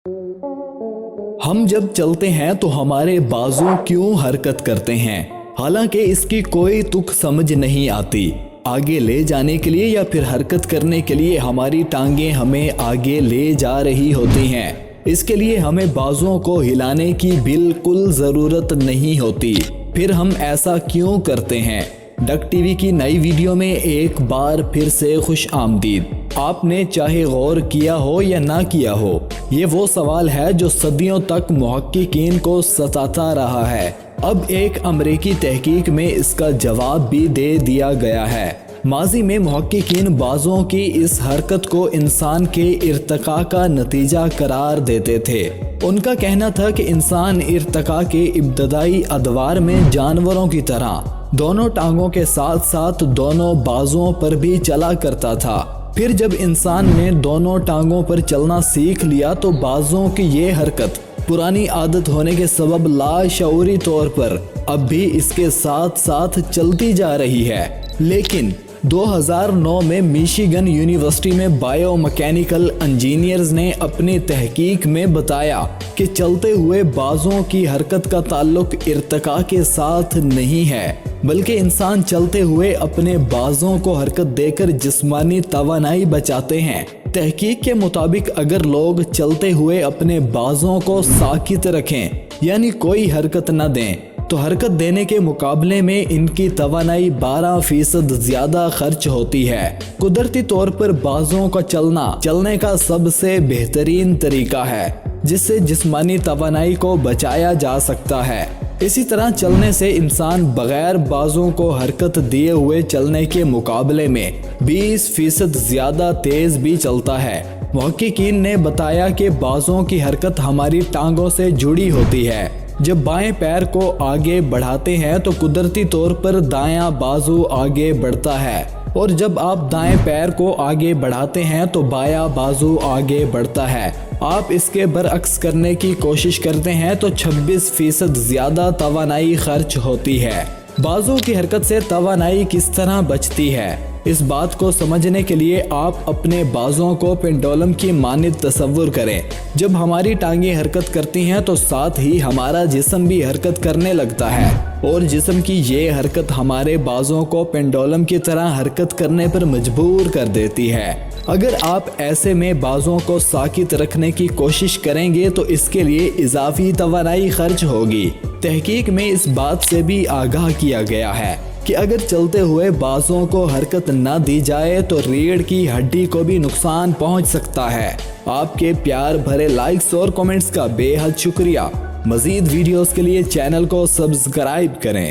ہم جب چلتے ہیں تو ہمارے بازو کیوں حرکت کرتے ہیں؟ حالانکہ اس کی کوئی تک سمجھ نہیں آتی۔ آگے لے جانے کے لیے یا پھر حرکت کرنے کے لیے ہماری ٹانگیں ہمیں آگے لے جا رہی ہوتی ہیں۔ اس کے لیے ہمیں بازوؤں کو ہلانے کی بالکل ضرورت نہیں ہوتی۔ پھر ہم ایسا کیوں کرتے ہیں؟ ڈگ ٹی وی کی نئی ویڈیو میں ایک بار پھر سے خوش آمدید۔ آپ نے چاہے غور کیا ہو یا نہ کیا ہو، یہ وہ سوال ہے جو صدیوں تک محققین کو ستاتا رہا ہے۔ اب ایک امریکی تحقیق میں اس کا جواب بھی دے دیا گیا ہے۔ ماضی میں محققین بازوؤں کی اس حرکت کو انسان کے ارتقاء کا نتیجہ قرار دیتے تھے۔ ان کا کہنا تھا کہ انسان ارتقاء کے ابتدائی ادوار میں جانوروں کی طرح دونوں ٹانگوں کے ساتھ ساتھ دونوں بازوؤں پر بھی چلا کرتا تھا۔ پھر جب انسان نے دونوں ٹانگوں پر چلنا سیکھ لیا تو بازوؤں کی یہ حرکت پرانی عادت ہونے کے سبب لاشعوری طور پر اب بھی اس کے ساتھ ساتھ چلتی جا رہی ہے۔ لیکن 2009 میں میشیگن یونیورسٹی میں بائیو میکینیکل انجینئرز نے اپنی تحقیق میں بتایا کہ چلتے ہوئے بازوؤں کی حرکت کا تعلق ارتقاء کے ساتھ نہیں ہے، بلکہ انسان چلتے ہوئے اپنے بازوؤں کو حرکت دے کر جسمانی توانائی بچاتے ہیں۔ تحقیق کے مطابق اگر لوگ چلتے ہوئے اپنے بازوؤں کو ساکت رکھیں، یعنی کوئی حرکت نہ دیں، تو حرکت دینے کے مقابلے میں ان کی توانائی 12% زیادہ خرچ ہوتی ہے۔ قدرتی طور پر بازوؤں کا چلنے کا سب سے بہترین طریقہ ہے جس سے جسمانی توانائی کو بچایا جا سکتا ہے۔ اسی طرح چلنے سے انسان بغیر بازوؤں کو حرکت دیے ہوئے چلنے کے مقابلے میں 20% زیادہ تیز بھی چلتا ہے۔ محققین نے بتایا کہ بازوؤں کی حرکت ہماری ٹانگوں سے جڑی ہوتی ہے۔ جب بائیں پیر کو آگے بڑھاتے ہیں تو قدرتی طور پر دایاں بازو آگے بڑھتا ہے، اور جب آپ دائیں پیر کو آگے بڑھاتے ہیں تو بایاں بازو آگے بڑھتا ہے۔ آپ اس کے برعکس کرنے کی کوشش کرتے ہیں تو 26% زیادہ توانائی خرچ ہوتی ہے۔ بازو کی حرکت سے توانائی کس طرح بچتی ہے؟ اس بات کو سمجھنے کے لیے آپ اپنے بازوؤں کو پینڈولم کی مانند تصور کریں۔ جب ہماری ٹانگیں حرکت کرتی ہیں تو ساتھ ہی ہمارا جسم بھی حرکت کرنے لگتا ہے، اور جسم کی یہ حرکت ہمارے بازوؤں کو پینڈولم کی طرح حرکت کرنے پر مجبور کر دیتی ہے۔ اگر آپ ایسے میں بازوؤں کو ساکت رکھنے کی کوشش کریں گے تو اس کے لیے اضافی توانائی خرچ ہوگی۔ تحقیق میں اس بات سے بھی آگاہ کیا گیا ہے کہ اگر چلتے ہوئے بازوؤں کو حرکت نہ دی جائے تو ریڑھ کی ہڈی کو بھی نقصان پہنچ سکتا ہے۔ آپ کے پیار بھرے لائکس اور کمنٹس کا بے حد شکریہ۔ مزید ویڈیوز کے لیے چینل کو سبسکرائب کریں۔